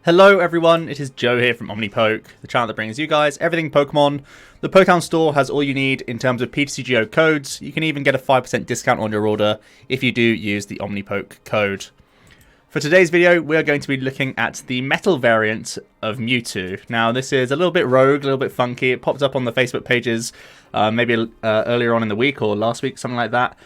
Hello everyone, it is Joe here from OmniPoke, the channel that brings you guys everything Pokemon. The Pokemon store has all you need in terms of PTCGO codes. You can even get a 5% discount on your order if you do use the OmniPoke code. For today's video, we are going to be looking at the metal variant of Mewtwo. Now this is a little bit rogue, a little bit funky. It popped up on the Facebook pages maybe earlier on in the week or last week, something like that.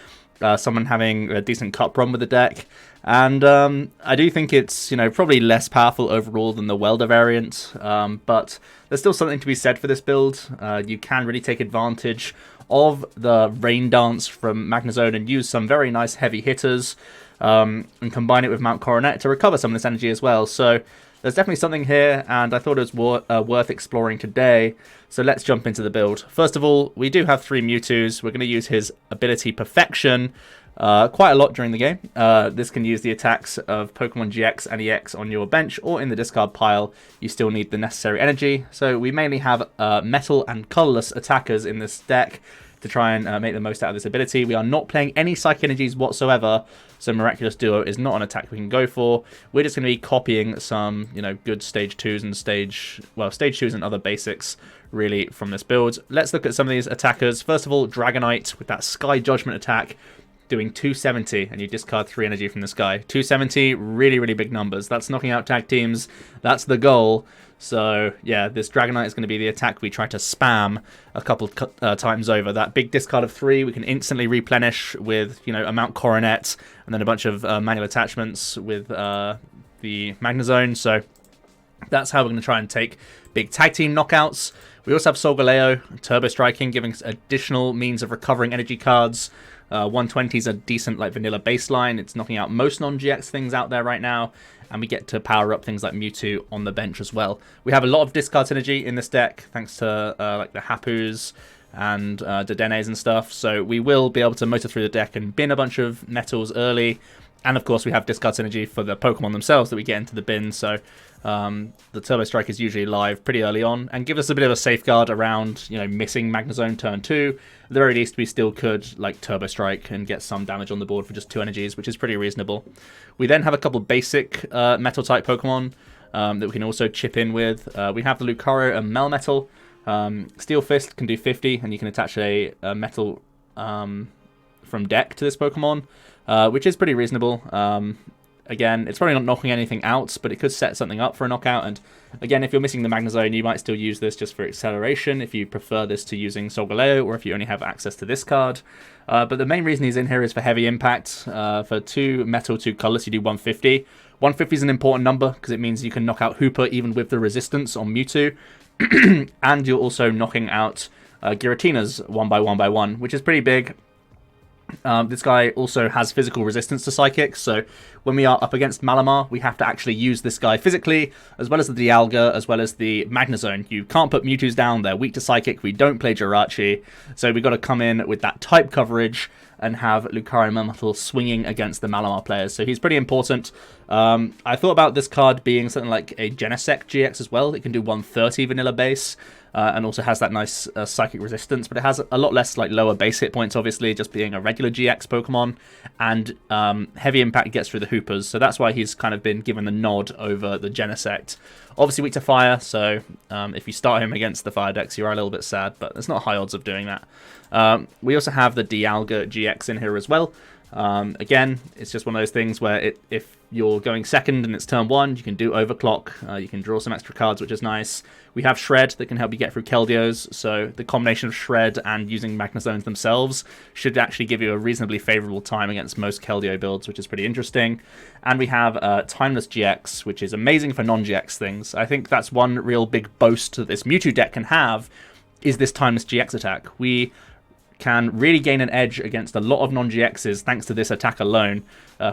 Someone having a decent cup run with the deck. And I do think it's, probably less powerful overall than the Welder variant, but there's still something to be said for this build. You can really take advantage of the Rain Dance from Magnezone and use some very nice heavy hitters and combine it with Mount Coronet to recover some of this energy as well. So there's definitely something here, and I thought it was worth exploring today. So let's jump into the build. First of all, we do have 3 Mewtwo's. We're going to use his ability Perfection quite a lot during the game. This can use the attacks of Pokemon GX and EX on your bench or in the discard pile. You still need the necessary energy. So we mainly have metal and colorless attackers in this deck to try and make the most out of this ability. We are not playing any Psychic Energies whatsoever, so Miraculous Duo is not an attack we can go for. We're just going to be copying some, good Stage 2s and Stage 2s and other basics, really, from this build. Let's look at some of these attackers. First of all, Dragonite with that Sky Judgment attack, doing 270, and you discard 3 energy from this guy. 270, really, really big numbers. That's knocking out tag teams. That's the goal. So, yeah, this Dragonite is going to be the attack we try to spam a couple times over. That big discard of 3, we can instantly replenish with, a Mount Coronet, and then a bunch of manual attachments with the Magnezone. So, that's how we're going to try and take big tag team knockouts. We also have Solgaleo, Turbo Striking, giving us additional means of recovering energy cards. 120 is a decent vanilla baseline. It's knocking out most non-GX things out there right now, and we get to power up things like Mewtwo on the bench as well. We have a lot of discard synergy in this deck, thanks to the Hapus and Dedennes and stuff. So we will be able to motor through the deck and bin a bunch of metals early. And of course we have discard synergy for the Pokemon themselves that we get into the bin. So the Turbo Strike is usually live pretty early on and give us a bit of a safeguard around, missing Magnezone turn 2. At the very least, we still could Turbo Strike and get some damage on the board for just 2 energies, which is pretty reasonable. We then have a couple basic metal type Pokemon that we can also chip in with. We have the Lucario Melmetal. Steel Fist can do 50, and you can attach a metal from deck to this Pokemon, which is pretty reasonable. Again, it's probably not knocking anything out, but it could set something up for a knockout. And again, if you're missing the Magnezone, you might still use this just for acceleration if you prefer this to using Solgaleo, or if you only have access to this card. But the main reason he's in here is for heavy impact. For 2 metal, 2 colorless, you do 150. 150 is an important number because it means you can knock out Hooper even with the resistance on Mewtwo. And you're also knocking out Giratina's 1x1x1, which is pretty big. This guy also has physical resistance to Psychic, so when we are up against Malamar, we have to actually use this guy physically, as well as the Dialga, as well as the Magnezone. You can't put Mewtwo's down, they're weak to Psychic, we don't play Jirachi, so we've got to come in with that type coverage and have Lucario Melmetal swinging against the Malamar players, so he's pretty important. I thought about this card being something like a Genesect GX as well. It can do 130 vanilla base, and also has that nice psychic resistance, but it has a lot less lower base hit points, obviously, just being a regular GX Pokemon, and heavy impact gets through the Hoopers, so that's why he's kind of been given the nod over the Genesect. Obviously weak to fire, so if you start him against the fire decks, you are a little bit sad, but there's not high odds of doing that. We also have the Dialga-GX in here as well. Again, it's just one of those things where if you're going second and it's turn 1, you can do overclock, you can draw some extra cards, which is nice. We have Shred that can help you get through Keldeos, so the combination of Shred and using Magnezones themselves should actually give you a reasonably favourable time against most Keldeo builds, which is pretty interesting. And we have Timeless GX, which is amazing for non-GX things. I think that's one real big boast that this Mewtwo deck can have, is this Timeless GX attack. We can really gain an edge against a lot of non-GXs thanks to this attack alone.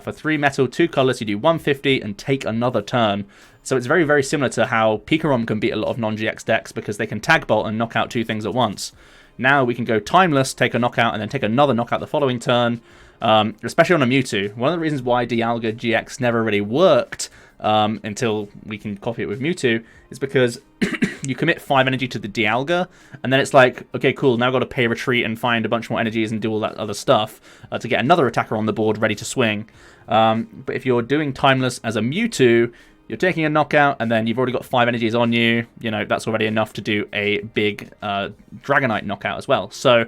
For 3 metal, 2 colors, you do 150 and take another turn. So it's very, very similar to how Pikarom can beat a lot of non-GX decks because they can tag bolt and knock out 2 things at once. Now we can go Timeless, take a knockout, and then take another knockout the following turn, especially on a Mewtwo. One of the reasons why Dialga-GX never really worked until we can copy it with Mewtwo is because you commit 5 energy to the Dialga, and then it's like, okay, cool, now I've got to pay retreat and find a bunch more energies and do all that other stuff to get another attacker on the board ready to swing. But if you're doing Timeless as a Mewtwo, you're taking a knockout, and then you've already got 5 energies on you. You know, that's already enough to do a big Dragonite knockout as well. So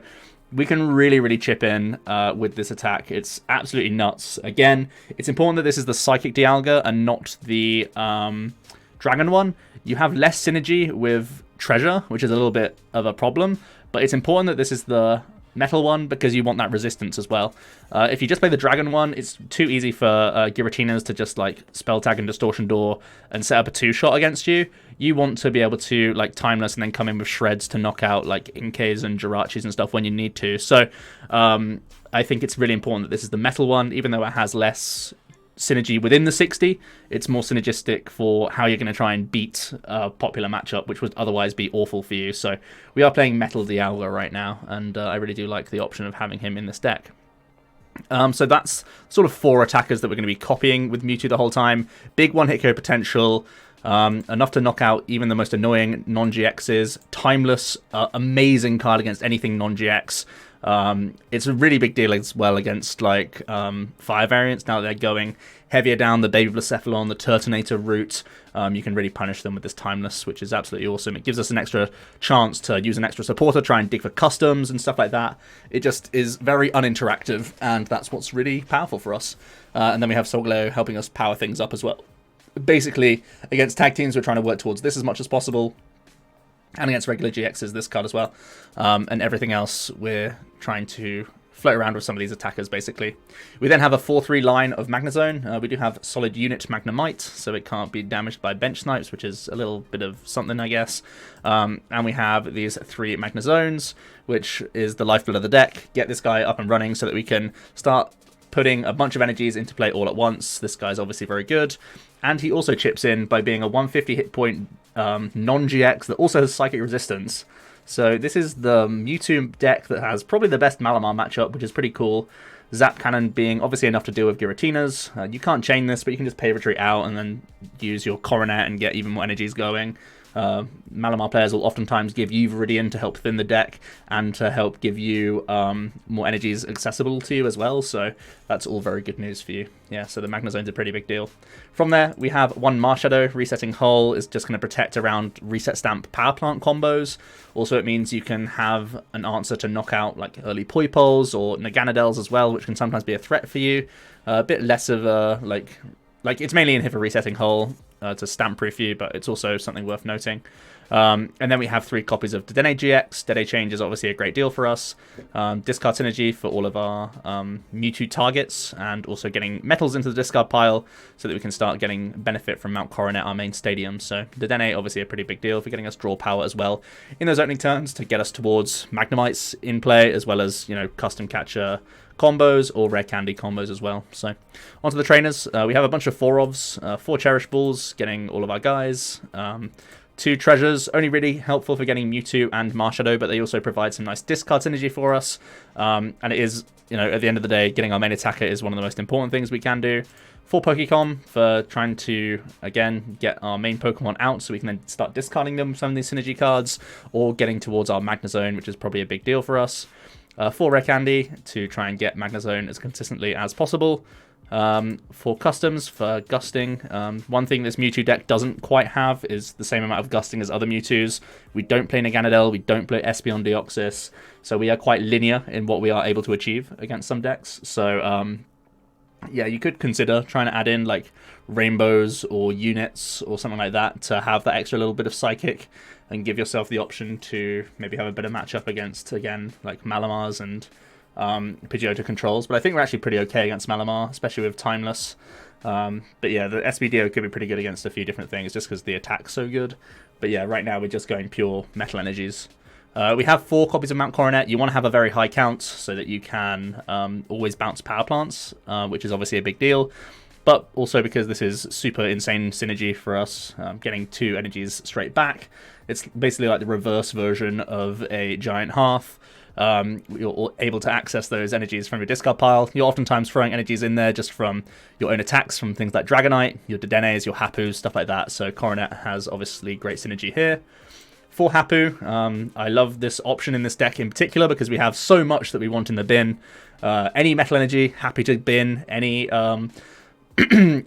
we can really chip in with this attack. It's absolutely nuts. Again, it's important that this is the Psychic Dialga and not the Dragon one. You have less synergy with Treasure, which is a little bit of a problem, but it's important that this is the Metal one because you want that resistance as well. If you just play the Dragon one, it's too easy for Giratinas to just like Spell Tag and Distortion Door and set up a 2-shot against you. You want to be able to like Timeless and then come in with Shreds to knock out like Inkays and Jirachis and stuff when you need to. So I think it's really important that this is the Metal one, even though it has less synergy within the 60. It's more synergistic for how you're going to try and beat a popular matchup, which would otherwise be awful for you. So we are playing Metal Dialga right now, and I really do like the option of having him in this deck. So that's sort of 4 attackers that we're going to be copying with Mewtwo the whole time. Big one-hit KO potential, enough to knock out even the most annoying non-GXs. Timeless, amazing card against anything non-GX. It's a really big deal as well against like fire variants. Now that they're going heavier down the Baby Blacephalon, the Turtonator route, you can really punish them with this Timeless, which is absolutely awesome. It gives us an extra chance to use an extra supporter, try and dig for customs and stuff like that. It just is very uninteractive, and that's what's really powerful for us. And then we have Solgaleo helping us power things up as well. Basically, against tag teams, we're trying to work towards this as much as possible. And against regular GXs, this card as well. And everything else, we're trying to float around with some of these attackers, basically. We then have a 4-3 line of Magnezone. We do have solid unit Magnemite, so it can't be damaged by bench snipes, which is a little bit of something, I guess. And we have these 3 Magnezones, which is the lifeblood of the deck. Get this guy up and running so that we can start putting a bunch of energies into play all at once. This guy's obviously very good. And he also chips in by being a 150 hit point non-GX that also has Psychic Resistance. So this is the Mewtwo deck that has probably the best Malamar matchup, which is pretty cool. Zap Cannon being obviously enough to deal with Giratinas. You can't chain this, but you can just pay retreat out and then use your Coronet and get even more energies going. Malamar players will oftentimes give you Viridian to help thin the deck and to help give you more energies accessible to you as well, so that's all very good news for you. Yeah, so the Magnezone's a pretty big deal. From there, we have 1 Marshadow. Resetting Hull is just going to protect around Reset Stamp Power Plant combos. Also, it means you can have an answer to knock out like early Poipoles or Naganadels as well, which can sometimes be a threat for you. A bit less of a, like it's mainly in here for Resetting Hull, to stamp-proof you, but it's also something worth noting. And then we have 3 copies of Dedenne-GX. Dede Change is obviously a great deal for us. Discard synergy for all of our Mewtwo targets, and also getting metals into the discard pile so that we can start getting benefit from Mount Coronet, our main stadium. So Dedenne, obviously a pretty big deal for getting us draw power as well in those opening turns to get us towards Magnemites in play, as well as, you know, custom catcher combos or rare candy combos as well. So onto the trainers. We have a bunch of 4-ofs, 4 Cherish Balls, getting all of our guys. 2 treasures, only really helpful for getting Mewtwo and Marshadow, but they also provide some nice discard synergy for us. And it is, you know, at the end of the day, getting our main attacker is one of the most important things we can do. 4 Pokecom for trying to, again, get our main Pokemon out so we can then start discarding them with some of these synergy cards, or getting towards our Magnezone, which is probably a big deal for us. 4 rare candy to try and get Magnezone as consistently as possible. 4 customs for gusting. One thing this Mewtwo deck doesn't quite have is the same amount of gusting as other Mewtwo's. We don't play Naganadel, we don't play Espeon Deoxys, so we are quite linear in what we are able to achieve against some decks. So yeah, you could consider trying to add in like rainbows or units or something like that to have that extra little bit of psychic and give yourself the option to maybe have a better matchup against, again, like Malamars and Pidgeotto controls. But I think we're actually pretty okay against Malamar, especially with Timeless. But yeah, the SBDO could be pretty good against a few different things just because the attack's so good. But yeah, right now we're just going pure metal energies. We have 4 copies of Mount Coronet. You want to have a very high count so that you can always bounce power plants, which is obviously a big deal. But also because this is super insane synergy for us, getting 2 energies straight back. It's basically like the reverse version of a giant hearth. You're able to access those energies from your discard pile. You're oftentimes throwing energies in there just from your own attacks, from things like Dragonite, your Dedennes, your Hapus, stuff like that. So Coronet has obviously great synergy here. For Hapu, I love this option in this deck in particular because we have so much that we want in the bin. Any metal energy, happy to bin. Any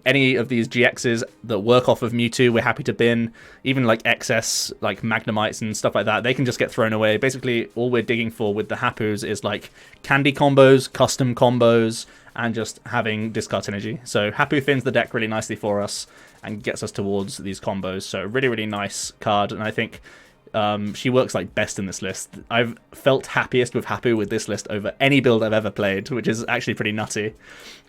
any of these GXs that work off of Mewtwo, we're happy to bin. Even like excess, like Magnemites and stuff like that, they can just get thrown away. Basically, all we're digging for with the Hapus is like candy combos, custom combos, and just having discard synergy. So Hapu thins the deck really nicely for us and gets us towards these combos. So really, really nice card, and I think she works like best in this list. I've felt happiest with Hapu with this list over any build I've ever played, which is actually pretty nutty.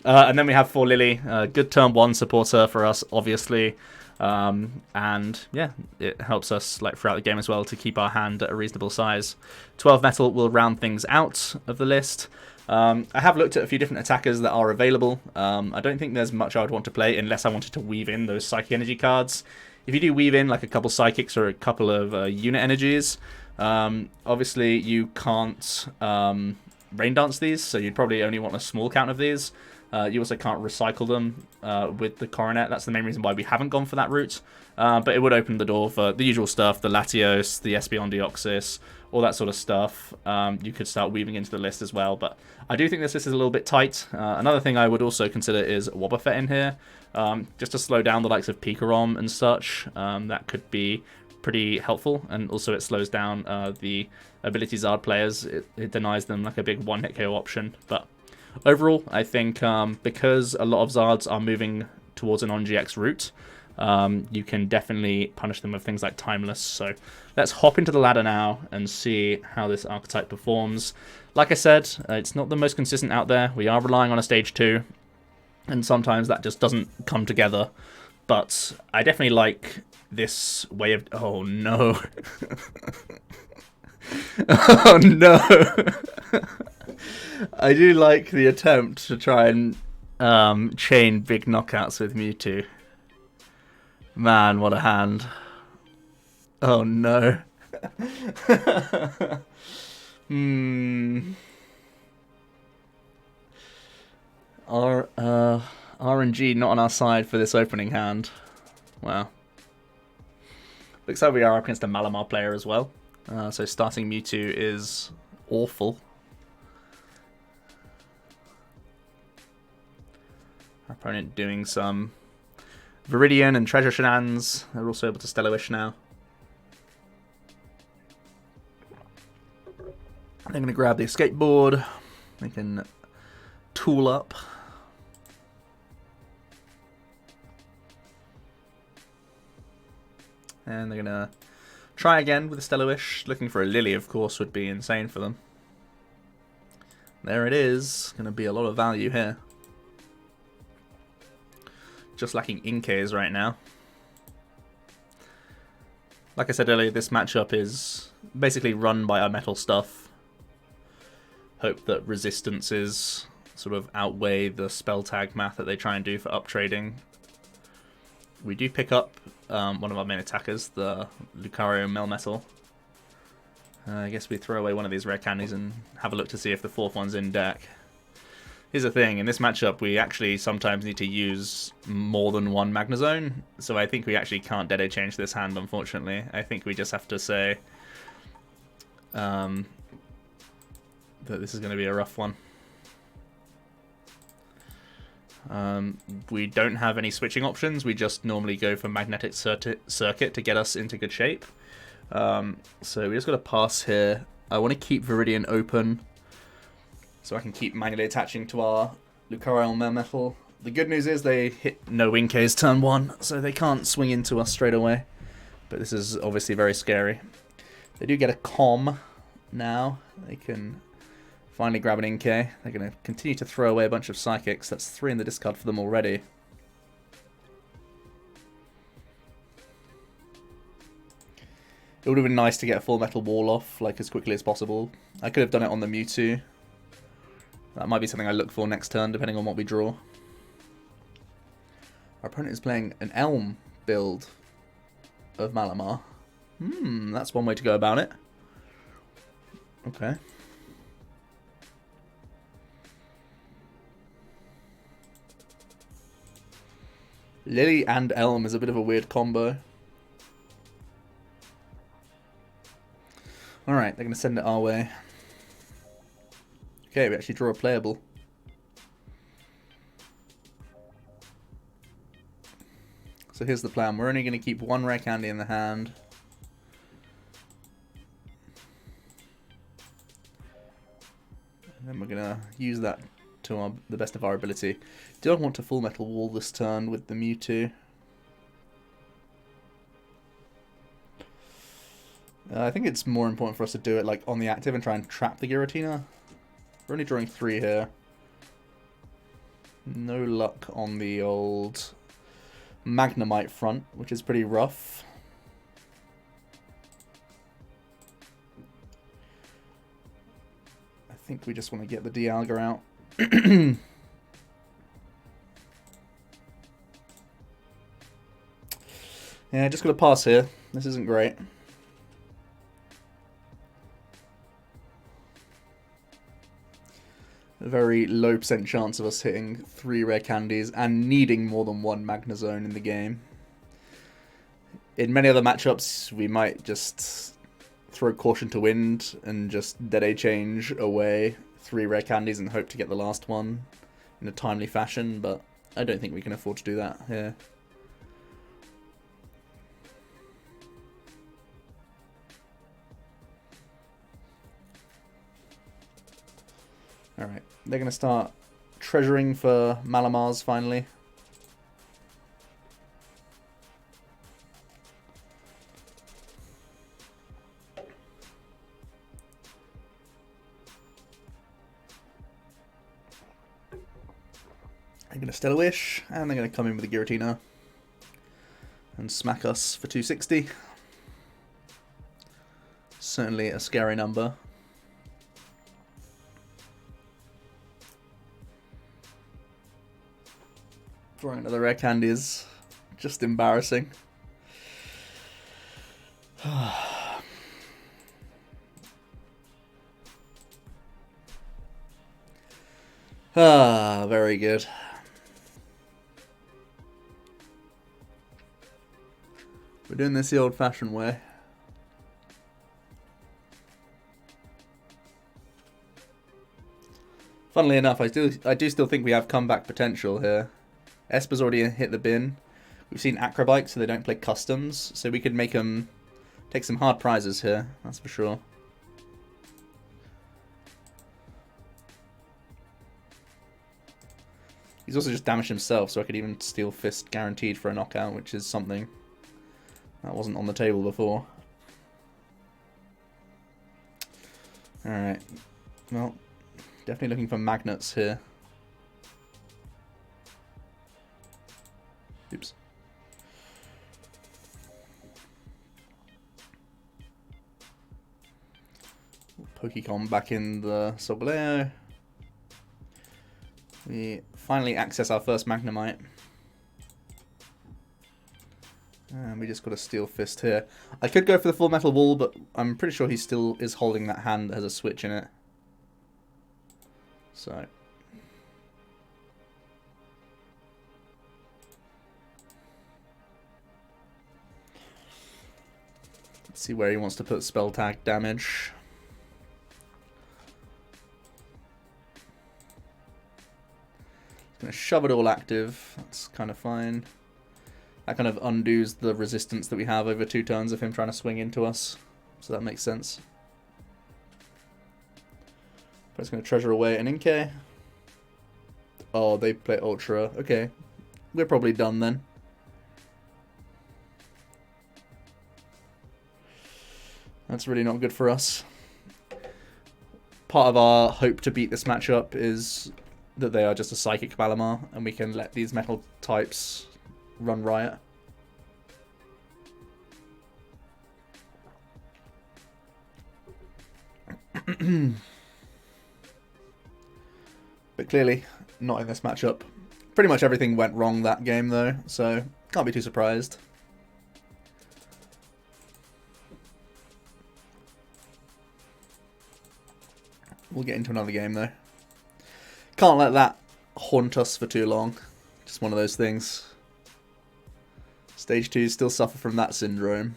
And then we have for Lillie, good turn 1 supporter for us, obviously. And yeah, it helps us like throughout the game as well to keep our hand at a reasonable size. 12 metal will round things out of the list. I have looked at a few different attackers that are available. I don't think there's much I would want to play unless I wanted to weave in those Psychic Energy cards. If you do weave in like a couple Psychics or a couple of unit energies, obviously you can't Rain Dance these, so you'd probably only want a small count of these. You also can't recycle them with the Coronet. That's the main reason why we haven't gone for that route. But it would open the door for the usual stuff, the Latios, the Espeon Deoxys, all that sort of stuff. You could start weaving into the list as well. But I do think this list is a little bit tight. Another thing I would also consider is Wobbuffet in here. Just to slow down the likes of Pikarom and such. That could be pretty helpful. And also it slows down the ability Zard players. It denies them like a big one-hit KO option. But overall, I think because a lot of Zards are moving towards an on-GX route, you can definitely punish them with things like Timeless. So let's hop into the ladder now and see how this archetype performs. Like I said, it's not the most consistent out there. We are relying on a stage 2, and sometimes that just doesn't come together. But I definitely like this way of... Oh, no. Oh, no. I do like the attempt to try and chain big knockouts with Mewtwo. Man, what a hand. Oh no. RNG not on our side for this opening hand. Wow. Looks like we are up against a Malamar player as well. So starting Mewtwo is awful. Our opponent doing some Viridian and Treasure Shenanigans. They're also able to Stellar-Wish now. They're going to grab the escape board. They can tool up. And they're going to try again with the Stellar-Wish. Looking for a Lillie, of course, would be insane for them. There it is. Going to be a lot of value here. Just lacking Inkays right now. Like I said earlier, this matchup is basically run by our metal stuff. Hope that resistances sort of outweigh the spell tag math that they try and do for uptrading. We do pick up one of our main attackers, the Lucario Melmetal. I guess we throw away one of these rare candies and have a look to see if the fourth one's in deck. Here's the thing, in this matchup we actually sometimes need to use more than one Magnezone, so I think we actually can't Dede change this hand, unfortunately. I think we just have to say that this is going to be a rough one. We don't have any switching options, we just normally go for Magnetic Circuit to get us into good shape. So we just got to pass here. I want to keep Viridian open, so I can keep manually attaching to our Lucario Melmetal. The good news is they hit no Inkays turn 1, so they can't swing into us straight away. But this is obviously very scary. They do get a Com now. They can finally grab an Inkay. They're going to continue to throw away a bunch of Psychics. That's 3 in the discard for them already. It would have been nice to get a full metal wall off like as quickly as possible. I could have done it on the Mewtwo. That might be something I look for next turn, depending on what we draw. Our opponent is playing an Elm build of Malamar. That's one way to go about it. Okay. Lillie and Elm is a bit of a weird combo. Alright, they're going to send it our way. Okay, we actually draw a playable. So here's the plan. We're only going to keep one rare candy in the hand. And then we're going to use that to the best of our ability. Do I want to Full Metal Wall this turn with the Mewtwo? I think it's more important for us to do it like on the active and try and trap the Giratina. We're only drawing 3 here. No luck on the old Magnemite front, which is pretty rough. I think we just want to get the Dialga out. Yeah, just got to pass here. This isn't great. A very low % chance of us hitting 3 rare candies and needing more than 1 Magnezone in the game. In many other matchups, we might just throw caution to wind and just Dedenne change away 3 rare candies and hope to get the last one in a timely fashion, but I don't think we can afford to do that here. Alright, they're going to start treasuring for Malamars finally. They're going to Stellar Wish, and they're going to come in with the Giratina and smack us for 260. Certainly a scary number. Drawing another rare candy is just embarrassing. Very good. We're doing this the old-fashioned way. Funnily enough, I do still think we have comeback potential here. Esper's already hit the bin. We've seen Acrobike, so they don't play customs, so we could make them take some hard prizes here, that's for sure. He's also just damaged himself, so I could even Steel Fist guaranteed for a knockout, which is something that wasn't on the table before. Alright, well, definitely looking for magnets here. Oops. Pokemon back in the Solgaleo. We finally access our first Magnemite. And we just got a Steel Fist here. I could go for the Full Metal Wall, but I'm pretty sure he still is holding that hand that has a switch in it. So... see where he wants to put spell tag damage. He's going to shove it all active. That's kind of fine. That kind of undoes the resistance that we have over 2 turns of him trying to swing into us. So that makes sense. But it's going to treasure away an Inkay. Oh, they play Ultra. Okay. We're probably done then. That's really not good for us. Part of our hope to beat this matchup is that they are just a Psychic Malamar, and we can let these metal types run riot. But clearly, not in this matchup. Pretty much everything went wrong that game though, so can't be too surprised. We'll get into another game though. Can't let that haunt us for too long. Just one of those things. Stage 2 still suffer from that syndrome.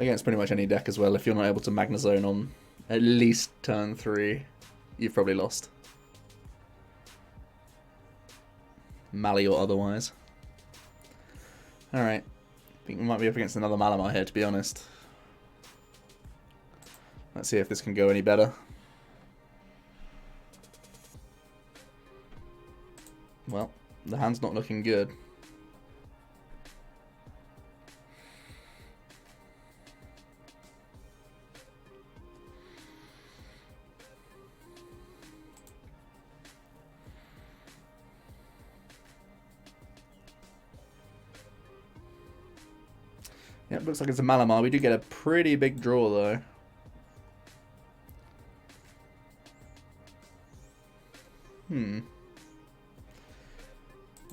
against pretty much any deck as well. If you're not able to Magnezone on at least turn 3, you've probably lost. Mally or otherwise. Alright. I think we might be up against another Malamar here, to be honest. Let's see if this can go any better. Well, the hand's not looking good. Yeah, it looks like it's a Malamar. We do get a pretty big draw, though.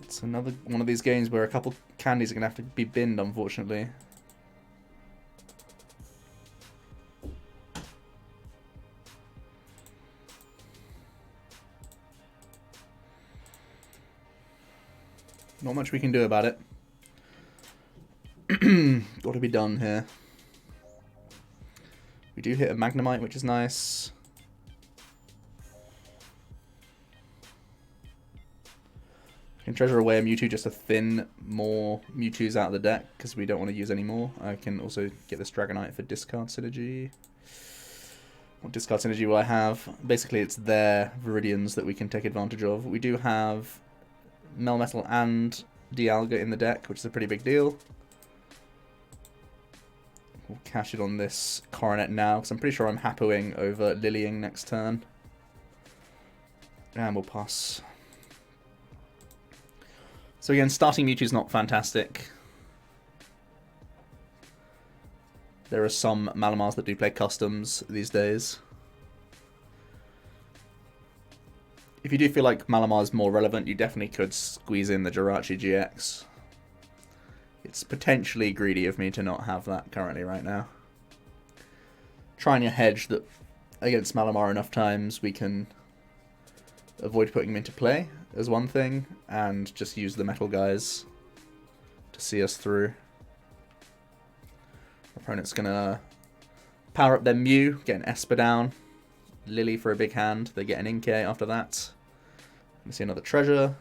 It's another one of these games where a couple candies are going to have to be binned, unfortunately. Not much we can do about it. Got to be done here. We do hit a Magnemite, which is nice. I can treasure away a Mewtwo just to thin more Mewtwo's out of the deck, because we don't want to use any more. I can also get this Dragonite for discard synergy. What discard synergy will I have? Basically, it's their Viridians that we can take advantage of. We do have Melmetal and Dialga in the deck, which is a pretty big deal. We'll cash it on this Coronet now, because I'm pretty sure I'm Hapuing over Lillying next turn. And we'll pass. So again, starting Mewtwo's not fantastic. There are some Malamars that do play customs these days. If you do feel like Malamar is more relevant, you definitely could squeeze in the Jirachi GX. It's potentially greedy of me to not have that currently right now. Trying to hedge that against Malamar enough times we can avoid putting him into play as one thing, and just use the metal guys to see us through. Opponent's gonna power up their Mew, get an Esper down, Lillie for a big hand, they get an Inkay after that. We see another treasure.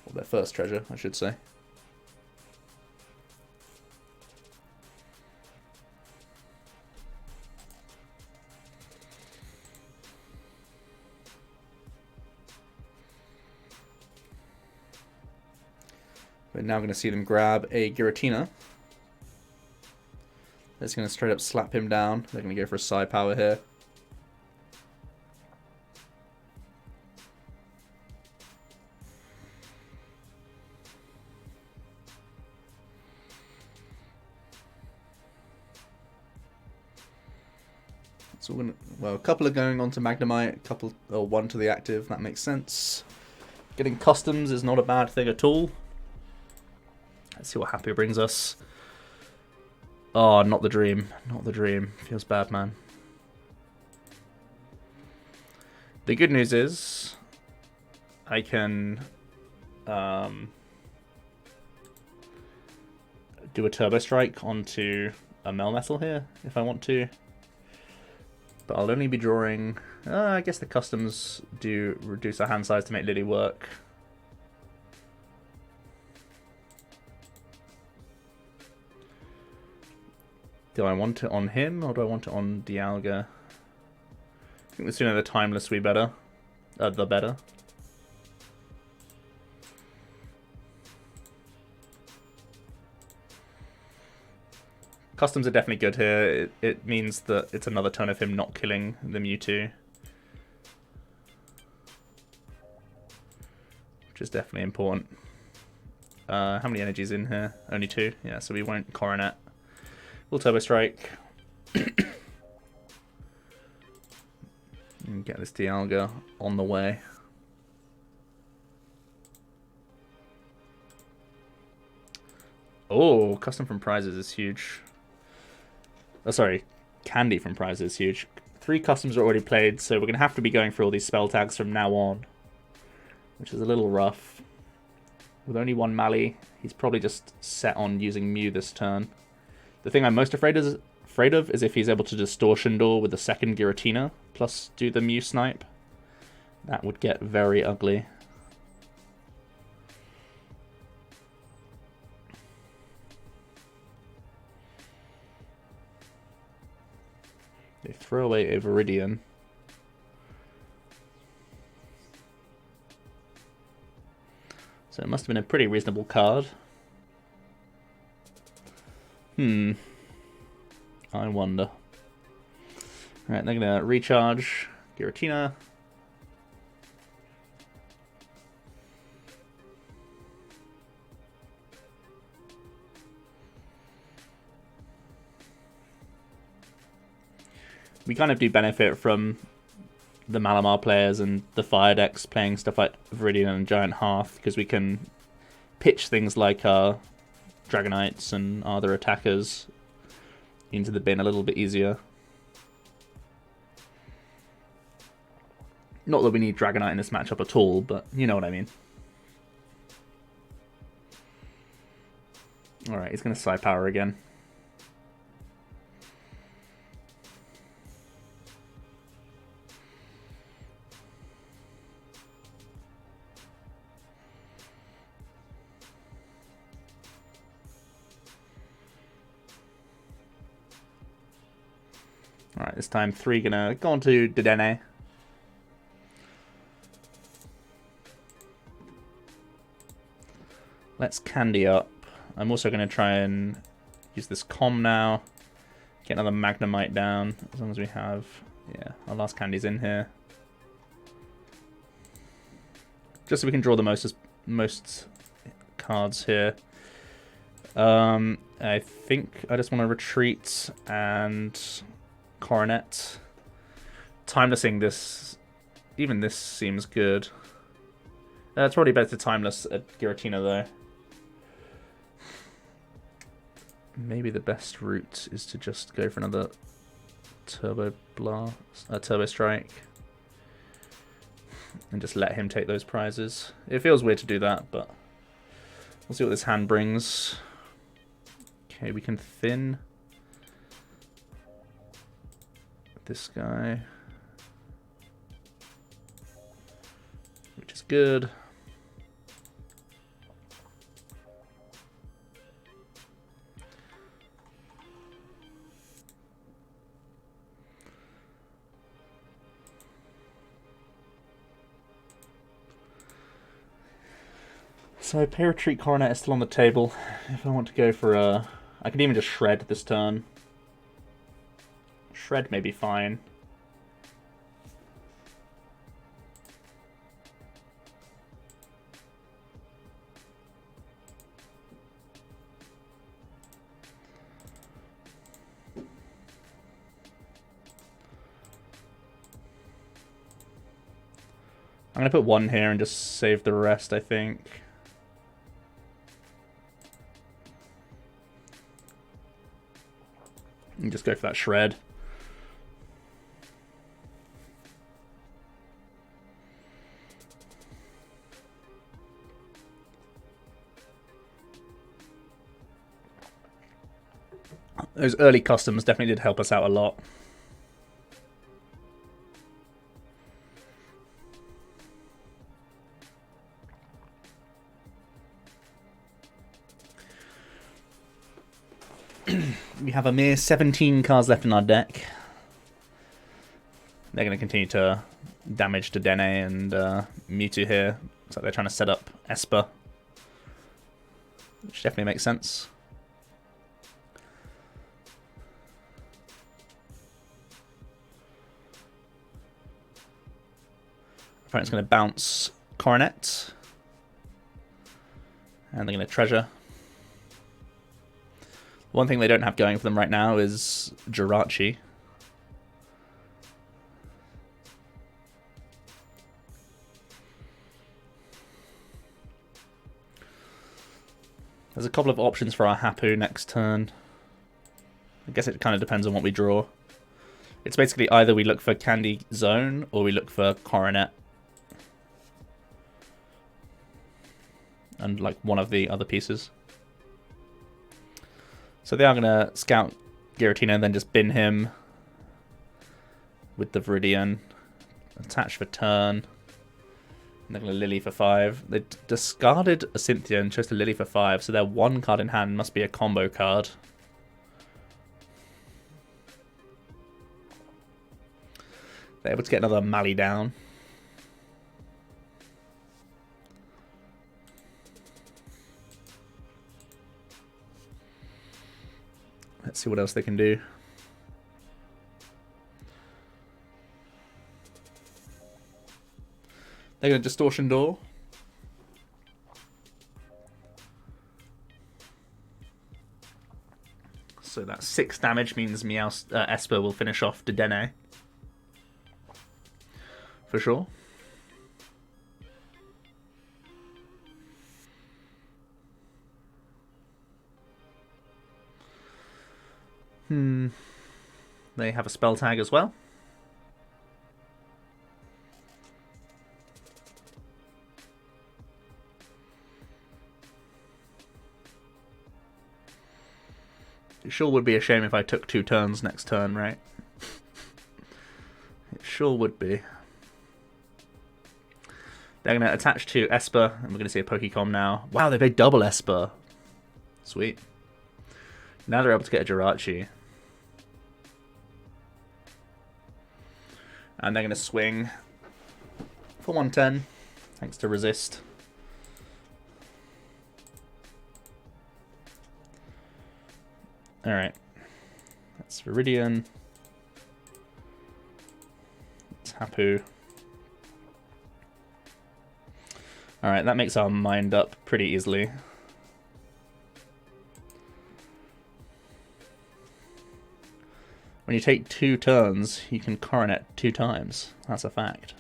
Or their first treasure, I should say. We're now going to see them grab a Giratina. They're just going to straight up slap him down. They're going to go for a Psi Power here. So we're gonna, well, a couple are going on to Magnemite, a couple, or one to the active. That makes sense. Getting customs is not a bad thing at all. Let's see what Hapu brings us. Oh, not the dream. Not the dream. Feels bad, man. The good news is I can do a Turbo Strike onto a Melmetal here if I want to. But I'll only be drawing... I guess the customs do reduce our hand size to make Lillie work. Do I want it on him, or do I want it on Dialga? I think the sooner the Timeless the better. The better. Customs are definitely good here. It means that it's another turn of him not killing the Mewtwo. Which is definitely important. How many energies in here? Only 2. Yeah, so we won't Coronet. We'll Turbo Strike. And get this Dialga on the way. Oh, custom from prizes is huge. Oh, sorry, candy from prizes is huge. 3 customs are already played, so we're going to have to be going for all these spell tags from now on. Which is a little rough. With only one Mally, he's probably just set on using Mew this turn. The thing I'm most afraid of is if he's able to Distortion Door with the second Giratina, plus do the Mew Snipe. That would get very ugly. They throw away a Viridian. So it must have been a pretty reasonable card. I wonder. Alright, they're going to recharge Giratina. We kind of do benefit from the Malamar players and the Fire decks playing stuff like Viridian and Giant Hearth, because we can pitch things like our Dragonites and other attackers into the bin a little bit easier. Not that we need Dragonite in this matchup at all, but you know what I mean. Alright, he's going to Psi Power again. Alright, this time 3 gonna go on to Dedenne. Let's Candy up. I'm also gonna try and use this Com now. Get another Magnemite down, as long as we have... Yeah, our last Candy's in here. Just so we can draw the most cards here. I think I just want to retreat and... Coronet. Timelessing this, even this seems good. It's probably better to timeless at Giratina though. Maybe the best route is to just go for another Turbo Blast, Turbo Strike, and just let him take those prizes. It feels weird to do that, but we'll see what this hand brings. Okay, we can thin this guy, which is good. So Paratreat Coronet is still on the table. If I want to go for a... I could even just Shred this turn. Shred may be fine. I'm going to put 1 here and just save the rest, I think. And just go for that Shred. Those early customs definitely did help us out a lot. We have a mere 17 cards left in our deck. They're going to continue to damage to Dedenne and Mewtwo here. Looks like they're trying to set up Esper, which definitely makes sense. Opponent's going to bounce Coronet, and they're going to Treasure. One thing they don't have going for them right now is Jirachi. There's a couple of options for our Hapu next turn. I guess it kind of depends on what we draw. It's basically either we look for Candy Zone or we look for Coronet. and like one of the other pieces. So they are going to scout Giratina and then just bin him with the Viridian. Attach for turn. And they're going to Lillie for 5. They discarded a Cynthia and chose to Lillie for 5, so their 1 card in hand must be a combo card. They're able to get another Mally down. Let's see what else they can do. They're going to Distortion Door. So that 6 damage means Esper will finish off Dedenne. For sure. They have a spell tag as well. It sure would be a shame if I took 2 turns next turn, right? It sure would be. They're going to attach to Esper, and we're going to see a Pokecom now. Wow, they played double Esper. Sweet. Now they're able to get a Jirachi. And they're going to swing for 110, thanks to Resist. Alright. That's Viridian. It's Hapu. Alright, that makes our mind up pretty easily. When you take 2 turns, you can Coronet 2 times. That's a fact.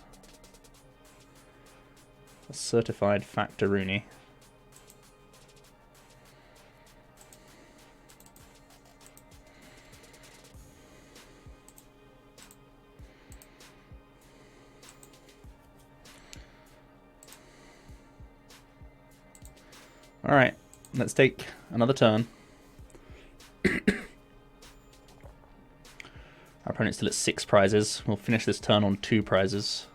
A certified factoroonie. Alright, let's take another turn. Our opponent's still at 6 prizes. We'll finish this turn on 2 prizes.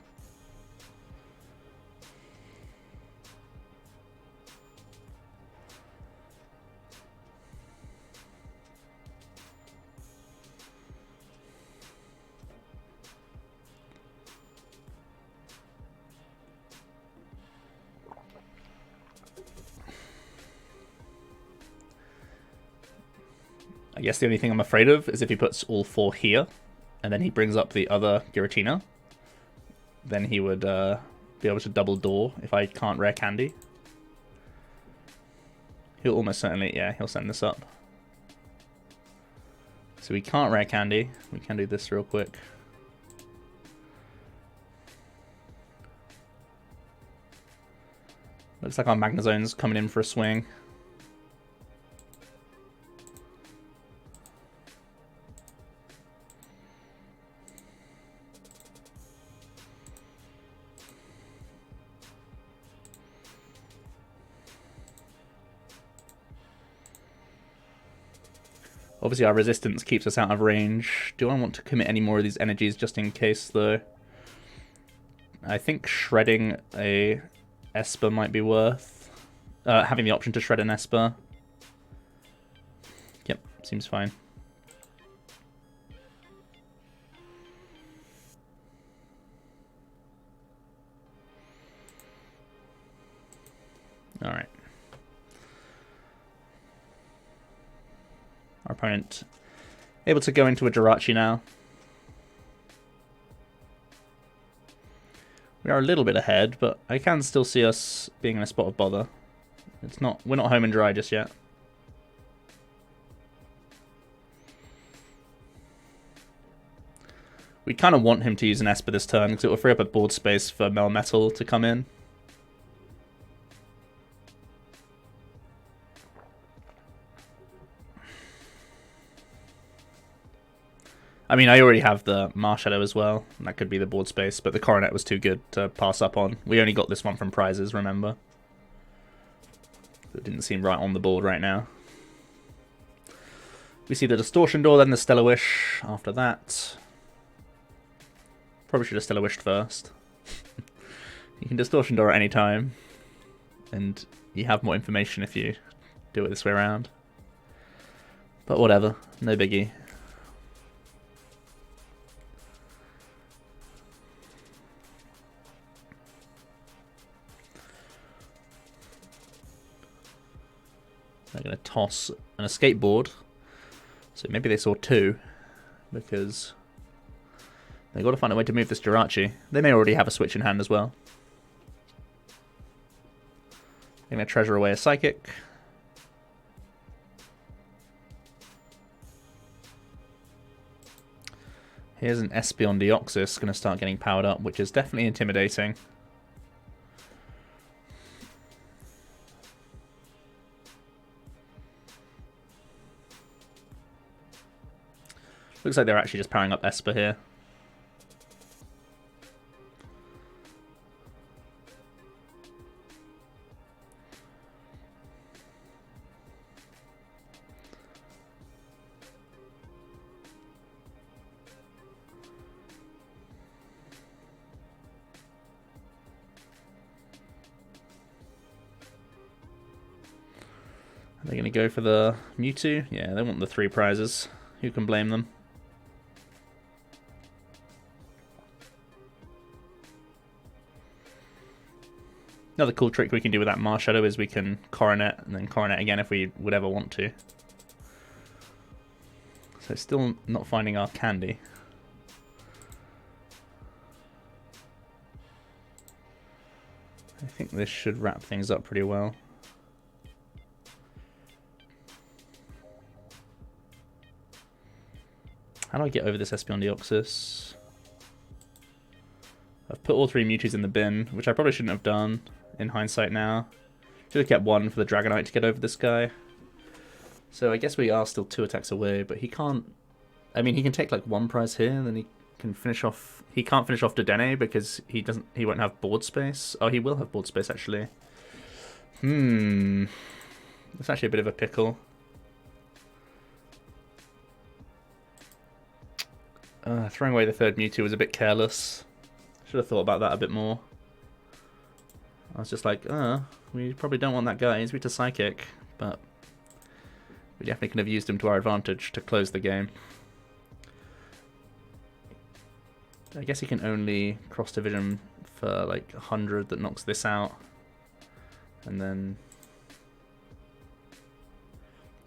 I guess the only thing I'm afraid of is if he puts all 4 here, and then he brings up the other Giratina, then he would be able to double door if I can't rare candy. He'll almost certainly, yeah, he'll send this up. So we can't rare candy. We can do this real quick. Looks like our Magnezone's coming in for a swing. Obviously our resistance keeps us out of range. Do I want to commit any more of these energies just in case though? I think shredding a Esper might be worth. Having the option to shred an Esper. Yep, seems fine. Alright. Our opponent able to go into a Jirachi now. We are a little bit ahead, but I can still see us being in a spot of bother. We're not home and dry just yet. We kind of want him to use an Esper this turn because it will free up a board space for Melmetal to come in. I mean, I already have the Marshadow as well. And that could be the board space, but the Coronet was too good to pass up on. We only got this one from prizes, remember? It didn't seem right on the board right now. We see the Distortion Door, then the Stellar Wish after that. Probably should have Stellar Wished first. You can Distortion Door at any time, and you have more information if you do it this way around. But whatever, no biggie. They're going to toss an escape board. So maybe they saw two, because they've got to find a way to move this Jirachi. They may already have a switch in hand as well. They're going to treasure away a Psychic. Here's an Espeon Deoxys going to start getting powered up, which is definitely intimidating. Looks like they're actually just powering up Esper here. Are they going to go for the Mewtwo? Yeah, they want the 3 prizes. Who can blame them? Another cool trick we can do with that Marshadow is we can Coronet and then Coronet again if we would ever want to. So still not finding our candy. I think this should wrap things up pretty well. How do I get over this Espeon Deoxys? I've put all 3 Mewtwo's in the bin, which I probably shouldn't have done in hindsight now. Should have kept 1 for the Dragonite to get over this guy. So I guess we are still 2 attacks away, but he can't... I mean, he can take like 1 prize here, and then he can finish off... He can't finish off Dedenne because he won't have board space. Oh, he will have board space, actually. It's actually a bit of a pickle. Throwing away the 3rd Mewtwo was a bit careless. Should have thought about that a bit more. I was just like, we probably don't want that guy. He's weak to Psychic, but we definitely could have used him to our advantage to close the game. I guess he can only cross division for like 100 that knocks this out. And then...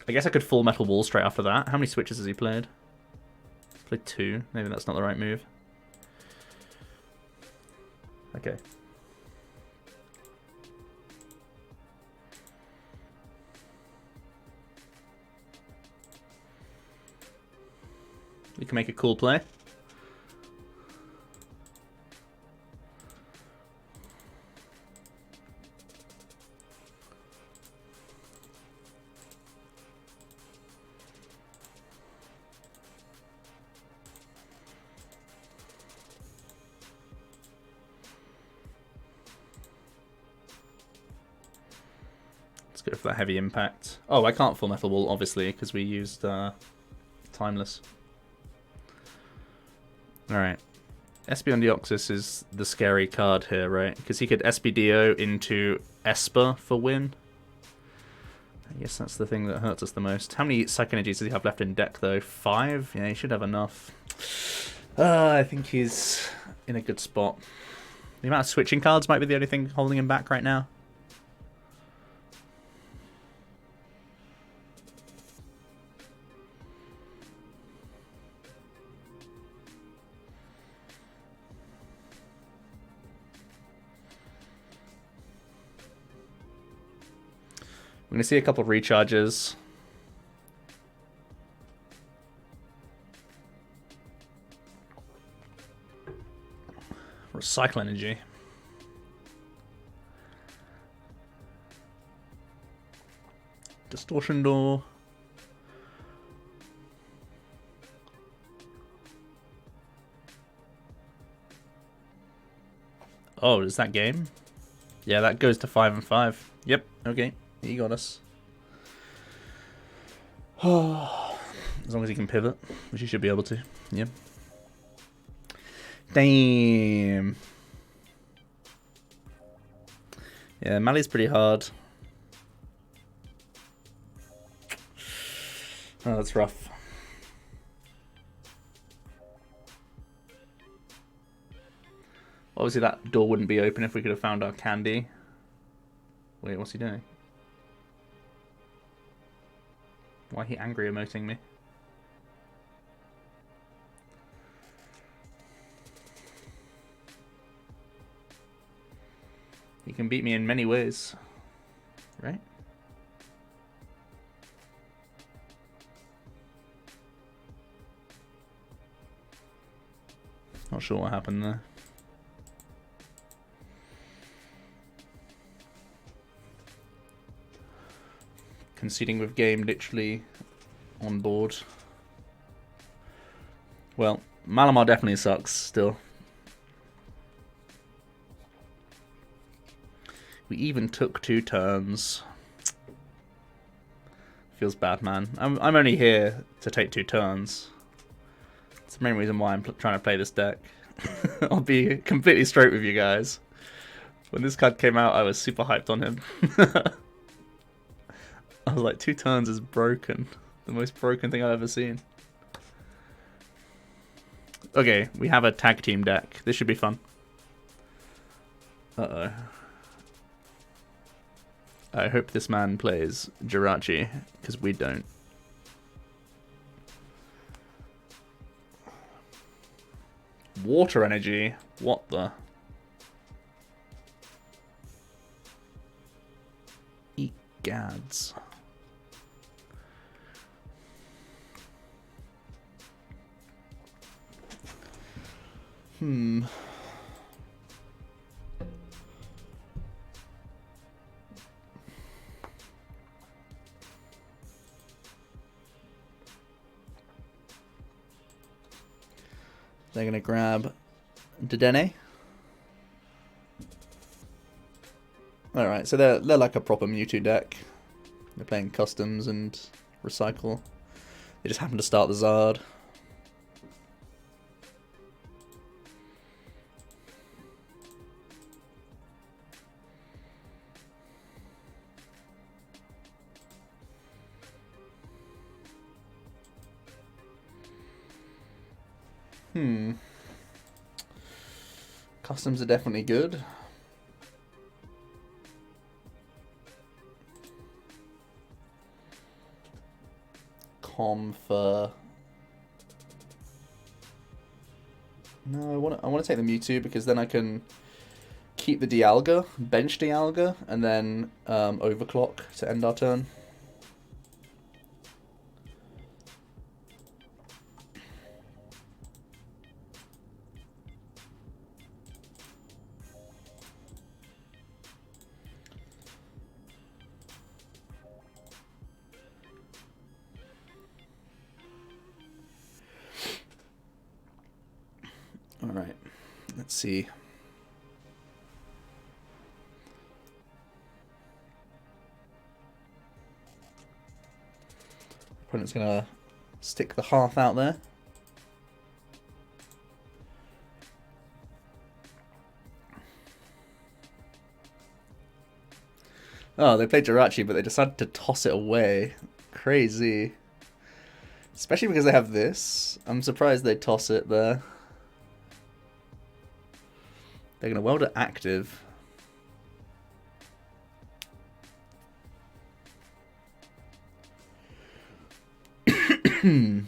I guess I could Full Metal Wall straight after that. How many switches has he played? He's played 2. Maybe that's not the right move. Okay. We can make a cool play. Let's go for that heavy impact. Oh, I can't Full Metal Wall, obviously, because we used Timeless. Alright. Espeon Deoxys is the scary card here, right? Because he could SPDO into Esper for win. I guess that's the thing that hurts us the most. How many SmEnergies does he have left in deck, though? 5? Yeah, he should have enough. I think he's in a good spot. The amount of switching cards might be the only thing holding him back right now. We're going to see a couple of recharges. Recycle energy. Distortion Door. Oh, is that game? Yeah, that goes to 5 and 5. Yep, okay. He got us. As long as he can pivot, which he should be able to. Yeah. Damn. Yeah, Mali's pretty hard. Oh, that's rough. Obviously that door wouldn't be open if we could have found our candy. Wait, what's he doing? Why he angry emoting me? He can beat me in many ways, right? Not sure what happened there. Conceding with game literally on board. Well, Malamar definitely sucks still. We even took 2 turns. Feels bad, man. I'm only here to take 2 turns. It's the main reason why I'm trying to play this deck. I'll be completely straight with you guys. When this card came out, I was super hyped on him. I was like, 2 turns is broken. The most broken thing I've ever seen. Okay, we have a tag team deck. This should be fun. Uh-oh. I hope this man plays Jirachi, because we don't. Water energy? What the? Egads. They're going to grab Dedenne. Alright, so they're like a proper Mewtwo deck. They're playing customs and recycle. They just happen to start the Zard. Customs are definitely good. For no, I want to take the Mewtwo because then I can keep the Dialga, bench Dialga, and then overclock to end our turn. Alright, let's see. Opponent's gonna stick the Hearth out there. Oh, they played Jirachi, but they decided to toss it away. Crazy. Especially because they have this. I'm surprised they toss it there. They're going to weld it active. Which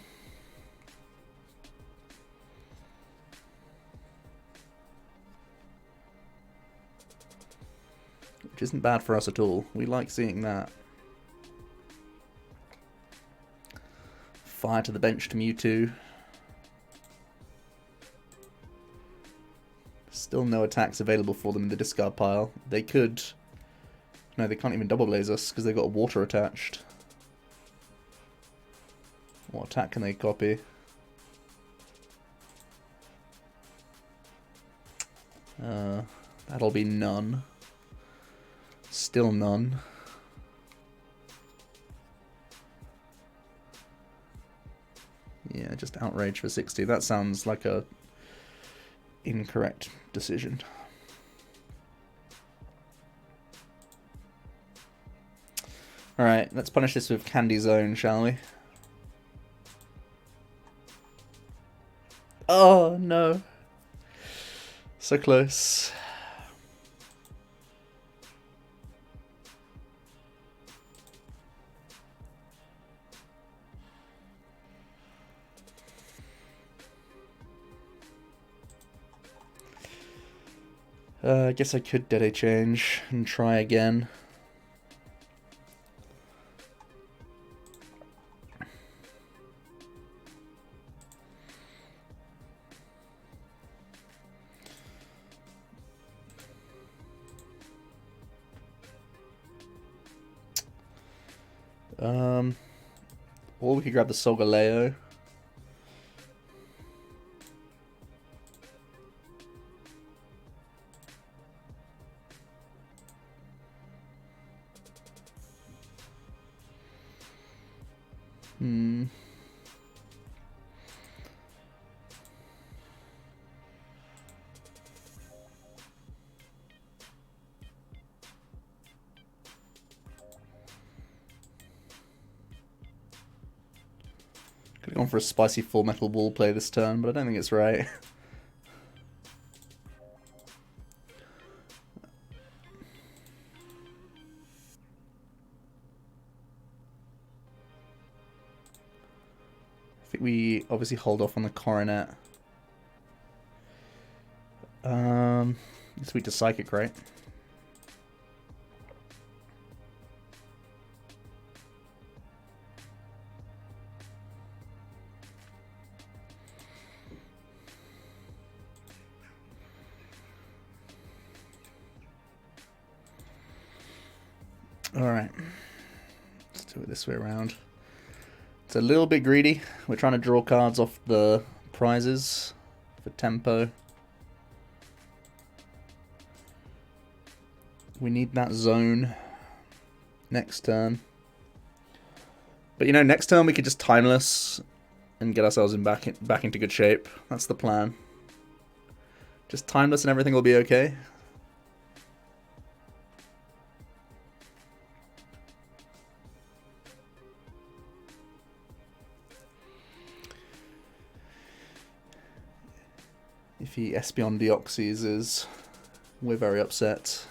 isn't bad for us at all. We like seeing that. Fire to the bench to Mewtwo. Still no attacks available for them in the discard pile. They could... No, they can't even double blaze us because they've got water attached. What attack can they copy? That'll be none. Still none. Yeah, just outrage for 60. That sounds like a incorrect decision. Alright, let's punish this with Candy Zone, shall we? Oh, no. So close. I guess I could Dedenne change and try again. Or we could grab the Solgaleo. Could have gone for a spicy full metal wall play this turn, but I don't think it's right. I think we obviously hold off on the Coronet. It's weak to Psychic, right? Alright, let's do it this way around. It's a little bit greedy. We're trying to draw cards off the prizes for tempo. We need that zone next turn. But you know, next turn we could just Timeless and get ourselves back into good shape. That's the plan. Just Timeless and everything will be okay. If he Espeon Deoxys, we're very upset.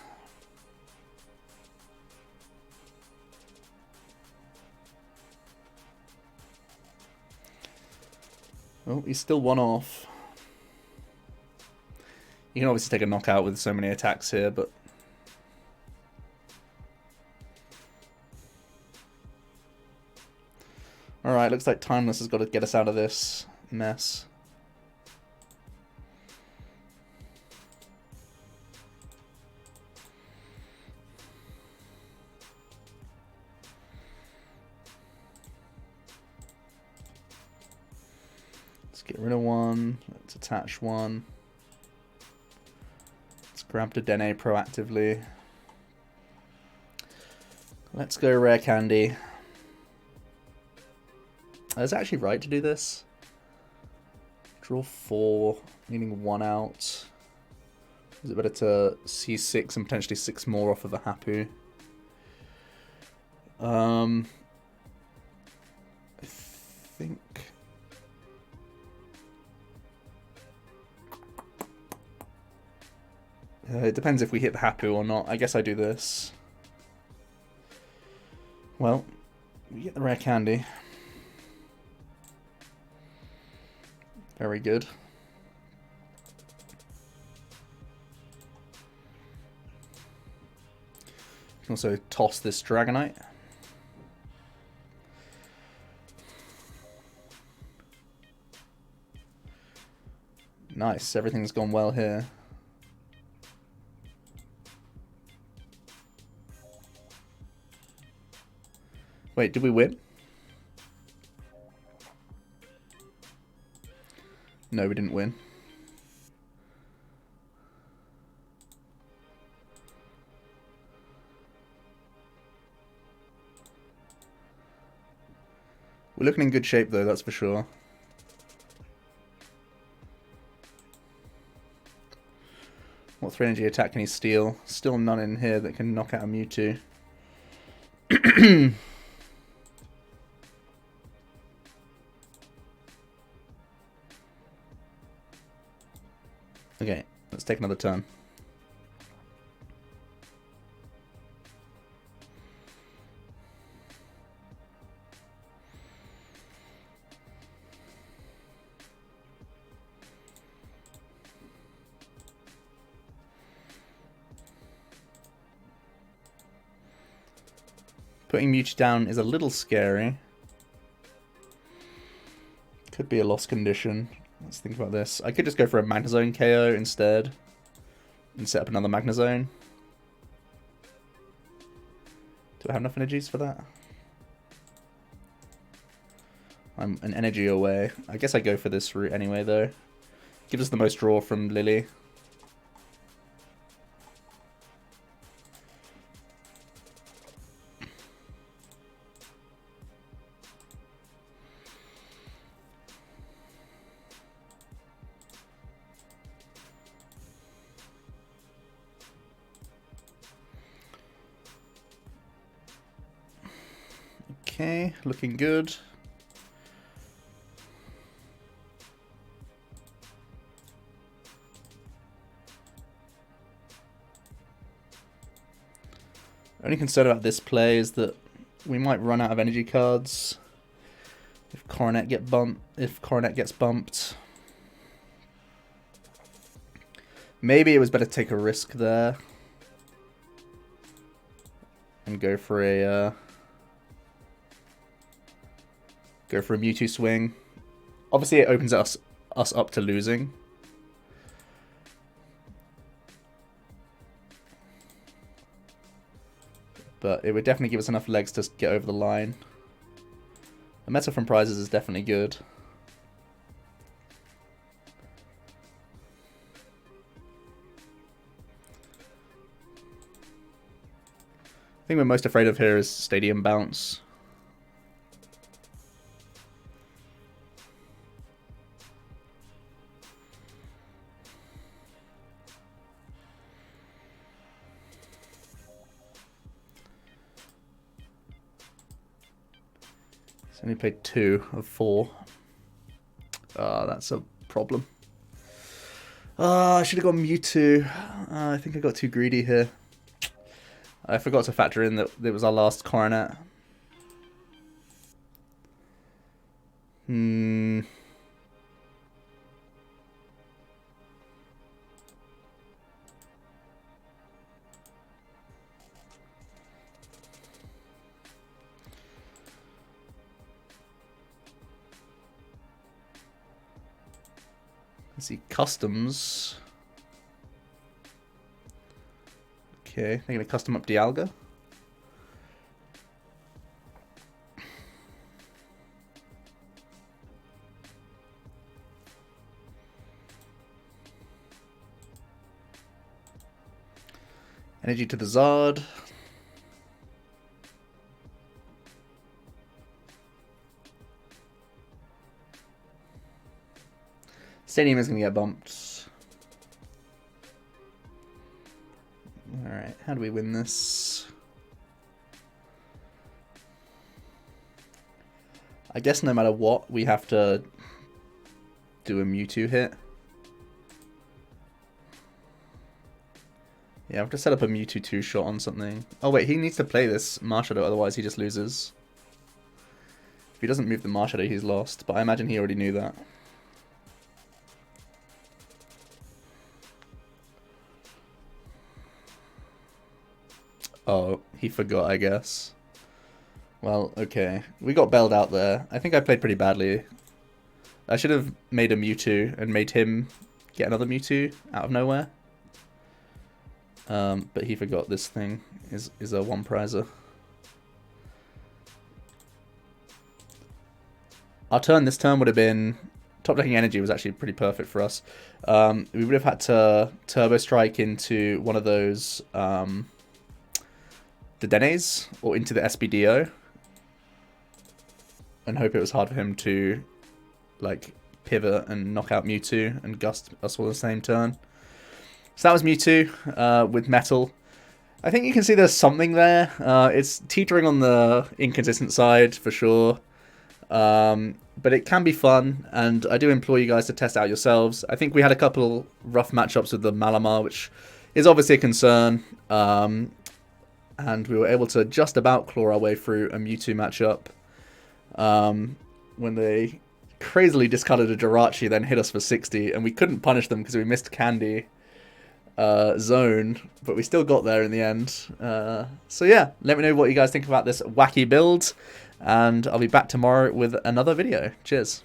Oh, he's still one off. You can obviously take a knockout with so many attacks here, but... Alright, looks like Timeless has got to get us out of this mess. Let's get rid of one. Let's attach one. Let's grab Dedenne proactively. Let's go Rare Candy. I was actually right to do this. Draw 4, needing 1 out. Is it better to C6 and potentially 6 more off of a Hapu? I think... it depends if we hit the Hapu or not. I guess I do this. Well, we get the Rare Candy. Very good. You can also toss this Dragonite. Nice, everything's gone well here. Wait, did we win? No, we didn't win. We're looking in good shape though, that's for sure. What 3 energy attack can he steal? Still none in here that can knock out a Mewtwo. Okay, let's take another turn. Putting Mewtwo down is a little scary. Could be a lost condition. Let's think about this. I could just go for a Magnezone KO instead. And set up another Magnezone. Do I have enough energies for that? I'm an energy away. I guess I go for this route anyway though. Gives us the most draw from Lillie. Okay, looking good. Only concern about this play is that we might run out of energy cards if Coronet gets bumped. Maybe it was better to take a risk there and go for a Mewtwo swing. Obviously, it opens us up to losing. But it would definitely give us enough legs to get over the line. The meta from prizes is definitely good. The thing we're most afraid of here is Stadium Bounce. Only played 2 of 4. That's a problem. I should have gone Mewtwo. I think I got too greedy here. I forgot to factor in that it was our last Coronet. Let's see, customs. Okay, they're going to custom up Dialga. Energy to the Zard. Stadium is going to get bumped. Alright, how do we win this? I guess no matter what, we have to do a Mewtwo hit. Yeah, I have to set up a Mewtwo 2-shot on something. Oh wait, he needs to play this Marshadow, otherwise he just loses. If he doesn't move the Marshadow, he's lost, but I imagine he already knew that. Oh, he forgot, I guess. Well, okay. We got bailed out there. I think I played pretty badly. I should have made a Mewtwo and made him get another Mewtwo out of nowhere. But he forgot this thing is a one-prizer. Our turn this turn would have been... Top decking energy was actually pretty perfect for us. We would have had to Turbo Strike into one of those... Dedenne or into the SBDO and hope it was hard for him to like pivot and knock out Mewtwo and gust us all the same turn. So that was Mewtwo with Metal. I think you can see there's something there. It's teetering on the inconsistent side for sure. But it can be fun, and I do implore you guys to test out yourselves. I think we had a couple rough matchups with the Malamar, which is obviously a concern. And we were able to just about claw our way through a Mewtwo matchup. When they crazily discarded a Jirachi, then hit us for 60, and we couldn't punish them because we missed Candy zone, but we still got there in the end. So yeah, let me know what you guys think about this wacky build, and I'll be back tomorrow with another video. Cheers.